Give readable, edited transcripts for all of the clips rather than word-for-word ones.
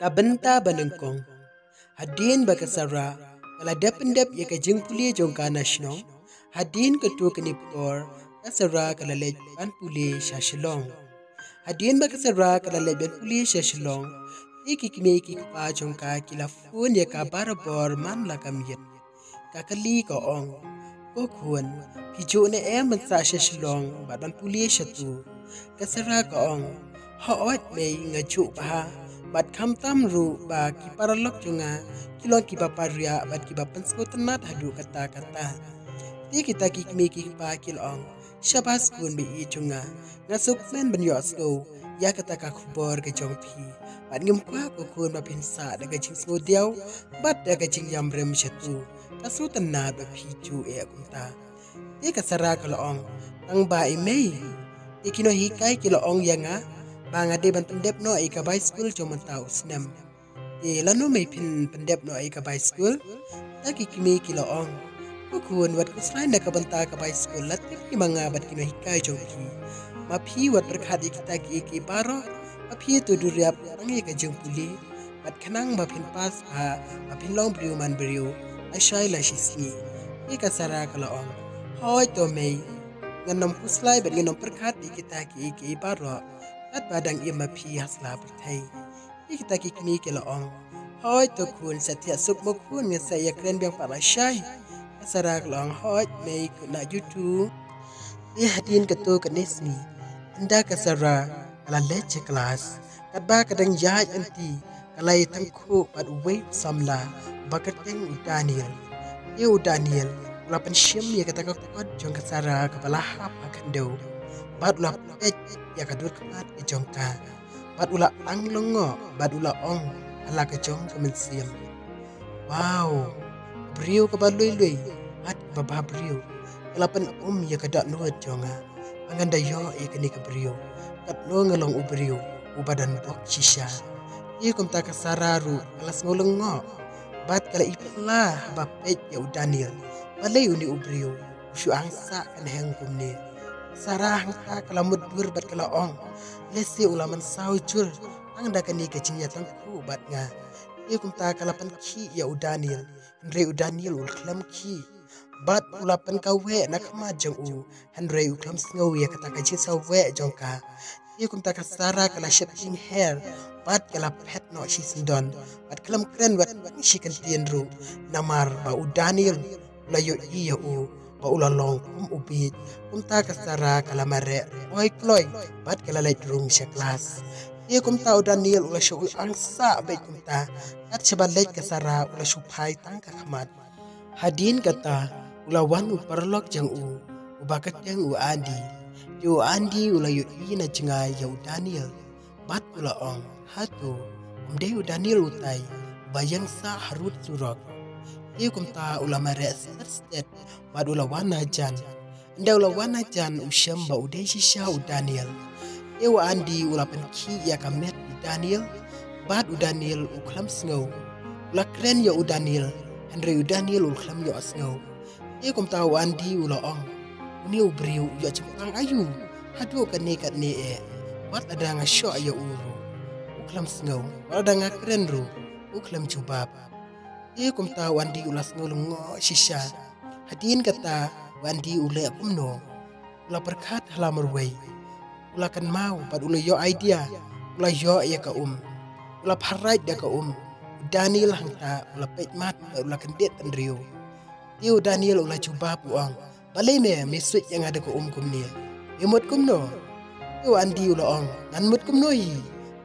Kabenta banengkong. Hadin bakasara. Kala dependep ya ka Jing puli jong khana shno. Hadin ketu keniptor. Kasara kala lej ban puli shashlong. Hadin bakasara kala lej ban puli shashlong. Iki kimi iki kapa jong ka kila fun ya ka barabor man la kamyet. Kakali ka ong. Kokhuan. Pijo ne mensa shashlong. Ban puli shatu. Kasara ka ong. Hoot may ngaju pa. Bat kam tam ru ba ki paralok junga kilon ki paparia bat ki bapensko tenat hadu kata-kata. Ti kita ki ki pa kilong. Syabas kun bi i junga. Ngasuk men ben yosko. Ya kata ka khubor ke jong pi. Bat ngim kwa ko kun ba pinsa daga jing smo diaw. Bat daga jing yam rem shatu. Kasu tenat ba pi ju e akunta. Ti kasara kalong. Tang ba i mei. Ti kino hikai kilong yanga. Bangade ban pendep no ika by school cuma tahu senam. Lanu may pendep no ika by school. Taki kimi kiloong. Kukuan wat kuslain na kabanta ka by school. Latip ki mga bat kino hikay jongki. Mapi wat berkat ikita ki iki baro. Mapi tu duriap ang ika jong puli. Bat kanang mapin pas pa. Mapin long beriu man beriu. Asyai la shismi. Ika sara kaloong. Hoy to may. Nganom kuslay bat nganom berkat ikita ki iki baro. At badang ia mapi hasla bertai. Ikita kikmi kilaong. Hoy to kun satya suk mo kun nga saya kren biang para syai. Asara kelong hoy may kuna YouTube. Hadin ketu kenismi. Anda kasara kala leche kelas. Kadba kadang yai anti. Kalai tangku pad wait samla. Bakateng Daniel. Iu Daniel. Lapan syam ya kata kakot jong kasara kepala hapa kendo. Bat ulah pej ya kadur kemat ke jongka. Bat ulah ang longo, bat ulah ong ala ke jong kemensiam. Wow, beriu ke balui-lui, bat babah beriu. Kelapan ya kadak nuat jonga. Anganda yo ya kini ke beriu. Kat lo ngelong uberiu, ubadan bok shisha. Ia kumta kasararu alas ngolongo. Bat kala iplah ba pej ya Daniel. Balai uni uberiu, usyu angsa kan hengkum ni. Sarah hangka kalamut dur bat kalaong. Lesi ulaman saujur. Ang dakani kecinya tangku bat nga. Ia kumta kalapan ki ya Daniel. Henry Daniel ul kelam ki. Bat ulapan kawe nak majang u. Henry ul kelam sengaw ya kata kajing sawe jongka. Ia kumta kasara kala shaping hair. Bat kala pet no si sindon. Bat kelam keren bat si kentien ru. Namar ba Daniel. Layo iya u. Paula long ubit kumta kasara kalamare oi kloy bat kala light room sya kelas ia kumta Daniel ula syu angsa baik kumta at sebalai kasara ula supai tangka kamat hadin kata ula wan parlok jang ubakat yang andi yu andi ula yu ina jenga ya Daniel bat ula ong hatu umde Daniel utai bayang sa harut surok. Ia kumta ulama restet bad ula wana jan. Nda ula wana jan usyam ba udai shisha Daniel. Ewa andi ula penki ya kamet Daniel. Bad Daniel uklam snow. Ula kren ya Daniel. Henry Daniel uklam ya snow. Ia kumta andi ula ong. Uni ubriu ya cempang ayu. Hadu kan nekat ne e. Wat ada ngasyo ya uru. Uklam snow. Wat ada ngakren ru. Uklam jubab. Ia kumta wandi ulas ngolongo shisha. Hadin kata wandi ule akumno. Ula berkat halamar way. Ula kan mau pad ula yo idea. Ula yo ya ka Ula paraj da ka Daniel hangta ula pejmat ula kan det andrio. Tiu Daniel ula cuba puang. Balai me switch yang ada ka kumni. Emot kumno. Tiu andi ula ong. Ngan mut kumno hi.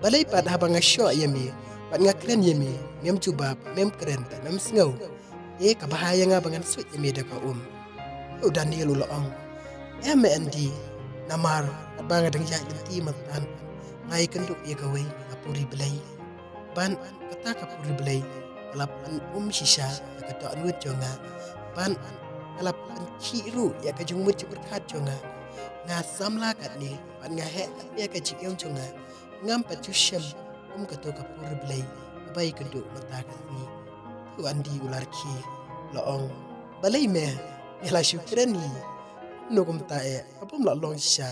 Balai pad habang asyo yami. Pat ngakren yemi, mem cuba, mem keren, mem sengaw. Kabahaya nga bangan swit yemi da ka Daniel uloong. Me andi, namar, at banga dang yay nanti matan. Ngay kanduk ya kaway, kapuri belay. Ban, kata kapuri belay. Kalapan shisha, ya kata anwit jonga. Ban, kalapan kiru, ya kajung mut berkat jonga. Nga samla kat ni, ban nga hek, ya kajigam jonga. Ngam patyusyam. Kato kapur belai bayi keduk mata kasni tu andi ular ki loong balai me ngela syukran ni no kumta e kapum la long sha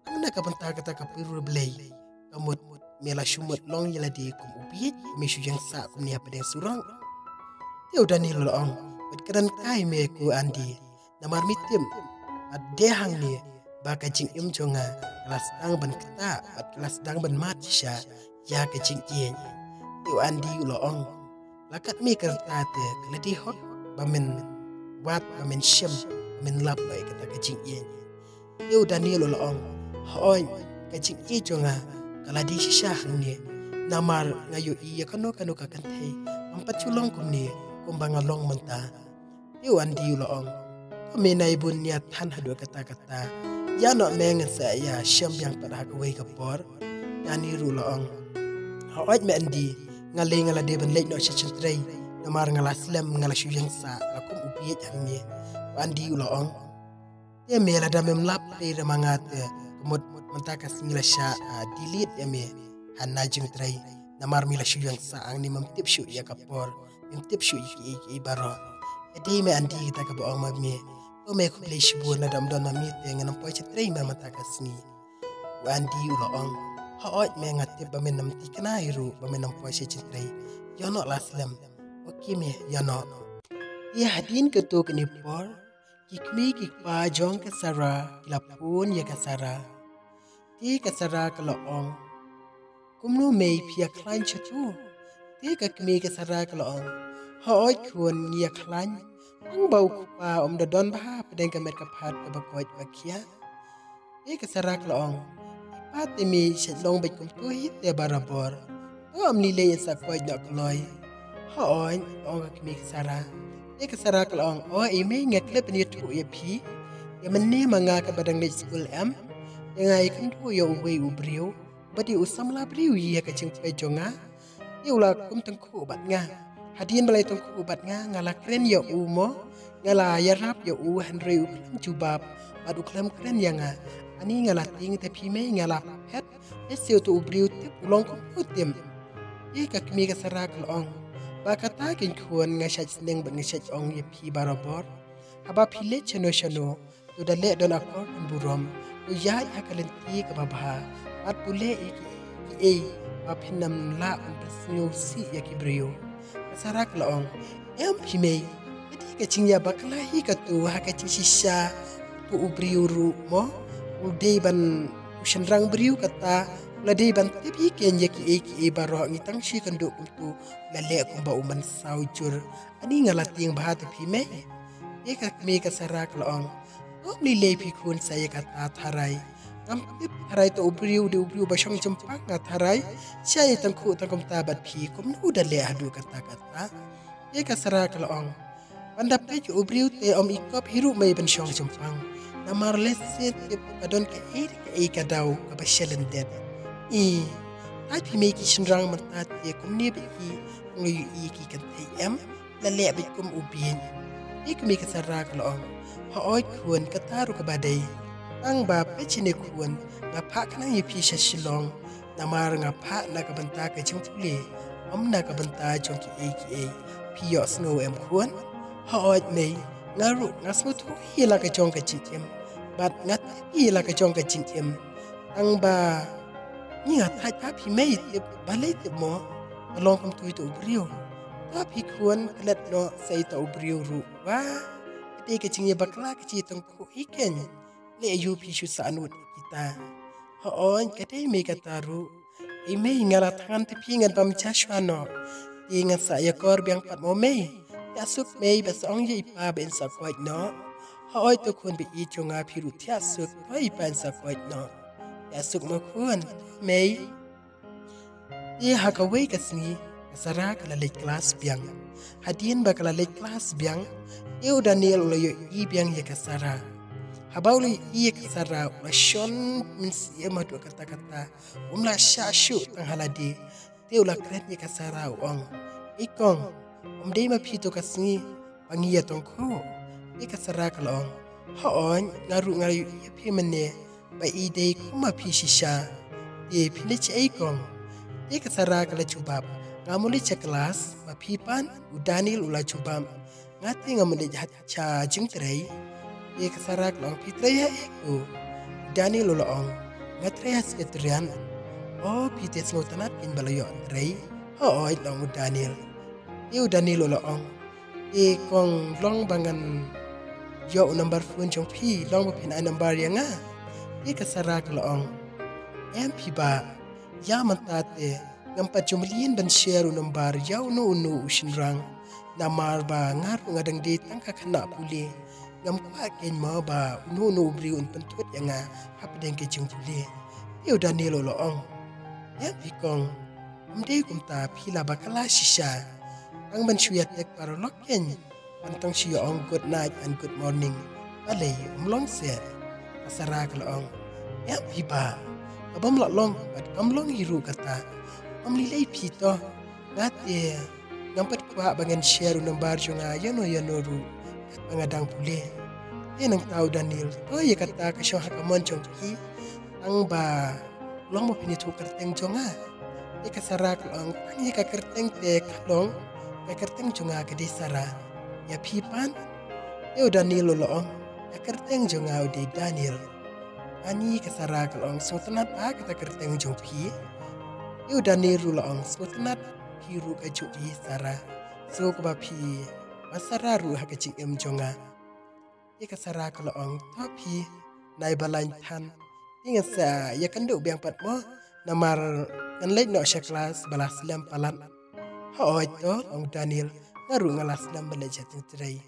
angna kapanta kata kapur belai kamut mela shumut long yala di kum ubiet me shu yang sa kum ni apa surang teu dani lolong bet keran kai me ku andi namar mitim at dehang ni baka jing im jonga kelas dang ban keta at kelas dang ban mat sha ya ka jing ien teu andi lolong lakat me kerta te keledi hot bamen wat bamen shem bamen lap lai kata ka jing ien teu dani lolong hoin ka jing i jonga kaladi shisha ni namar ngayu iya kano ka kantai ampat chulong kum ni kumbang along menta teu andi lolong menai bun niat tan hadu kata-kata ya no mengen saya syam yang pada hak wei kapor yani rulong hawat me andi ngale ngala de ban lek no chentrai namar ngala slam ngala syuyang sa akum upiet angni andi ulong ya mela da mem lap de mangat kemut mentaka singla sya dilit ya me hanna jing trai namar mila syuyang sa angni memtip syu ya kapor memtip syu iki baro edi me andi kita ka boong me me ko le shibu na dam don mami te ngam po chitrai ma mata kasni andi ulong haot me ngate ba menam tikna iru ba menam po chitrai yo no laslam oki me yo no ya hadin ke to kni por kikmi kikpa jong ke sara kilapun ya ke sara ti ke sara kalong kumnu me pia klan chatu ti ka kmi ke sara kalong haot kun ya klan ang bau kupa da don bah pedeng kamet kapat ka bakoj bakia ke sarak loong ipat mi long bet kum tu hit te barabor to amni le sa koj nak loy hoon ong ka mi sara ke sarak loong o ime ngat le peni tu ye pi ye menni manga ka badang le school am ngai kan tu yo we ubriu badi usam la briu ye ka jing pe jonga ula kum tang ku bat nga hadin balai tong ku bat nga ngala kren yo umo ngala yarap yo u hanre u jubab adu klam kren yanga ani ngala ting te phime ngala pet eseu to ubriu te ulong ku tem ka kmi ka sarak long ba kata kin khon nga shach neng ba nga shach ong ye phi barabor aba phile chano chano to dale don akor burom to ya akalenti ka babha at pule e apinam la umpasnyo si ya kibrio sarak loong em phime edi ka chingya bakla hi ka tu ha ka shisha tu ubriu ru mo ude ban ushanrang briu kata lade ban tebi ken ya ki baro ngitang shi kandu tu lale ko ba uman saujur ani ngala ting ba te phime e ka me ka sarak loong om ni le phi khun saya kata tharai ngam tip tharai to ubriu de ubriu ba shong champak nga tharai sai tangku tangkom tabat phi kom nu dale adu kata e ka sarak loong anda pe ubriu te om ikop hiru mai ban shong champang namar leset tip kadon ke e ka dau ka ba shelendet ai phi me ki shinrang marta te kom ne be ki ngi ki kan te em la le be kom ubien e ka me ka sarak loong ha oi khun ka taru ka badai ang ba pechine kuan nga pha kana yi phi shilong namar nga pha na ka banta ka chungpule amna ka banta chong ki phi yo snow em kuan ha ot me nga ru nga smutu hi la ka chong ka chikem bat nga hi la ka chong ka chikem ang ba ni nga tha phi me te balai te mo along kam tu to brio ta phi kuan klet no sai to brio ru wa te ka chingye bakla ka chi tong ku iken le ayu pi shu sanut kita hoon kate me kataru ime ngala tangan te pingan pam chashwano ingat saya kor biang pat mo me yasuk me basong ye ipa ben sa kwait no hoy to kun bi i chunga phiru thya suk hoy pan sa kwait no yasuk mo kun me ye hakawe kasni kasara kala le class biang hadien bakala le class biang eu daniel lo yo i biang ye kasara habauli iya kasara ulashon mins iya madu kata-kata umla syashu tang haladi te ula kretnya kasara uang ikong umdei ma pito kasni pangiya tongko iya kasara kalong hoon ngaru iya pimene ba idei kuma pi shisha te pinich ikong iya kasara kala cubab ngamuli ca kelas ma pipan udanil ula cubam ngati ngamuli cha jing terai ye kasarak long pitraya iku dani loloong ngatraya seketrian oh pites ngotanat kin balayon rei ho oi long Daniel tiu Daniel lo ong e kong long bangan yo number phone chong phi long pin ai number yanga e kasarak lo ong em phi ba ya mantate ngampa jumlin ban share number yaw no ushinrang namar ba ngar ngadang di tangka khana puli ngampa ken ma ba no bri un pentut yanga hapdeng ke jing puli tiu Daniel lo ong em phi kong amde kumta phila bakala shisha ang ban shuyat ek parolok ken antang shiyo ong good night and good morning alay umlong se asara kalong em phi ba abam long pat kamlong hiru kata amlilay pito ngate ngampat kwa bangan share number junga yano ru kat bangadang puli enang tau Daniel to ye kata kasyo hakamon chongki ang ba long mo pinitu kerteng jonga ye kasara kalong ang ye ka kerteng te kalong ka kerteng jonga gede sara ya pipan yo Daniel loong ka kerteng jonga de Daniel ani kasara kalong so tanat ba kata kerteng jongpi yo Daniel loong so tanat piru ka juki sara so ko pi masara ru ha ka em jonga ye kasara kalong tapi nai balain tan inga sa ya kandu biang pat mo namar kan lek no sya kelas balas lam palan ho to ong Daniel ngaru ngalas lam belajar tentrai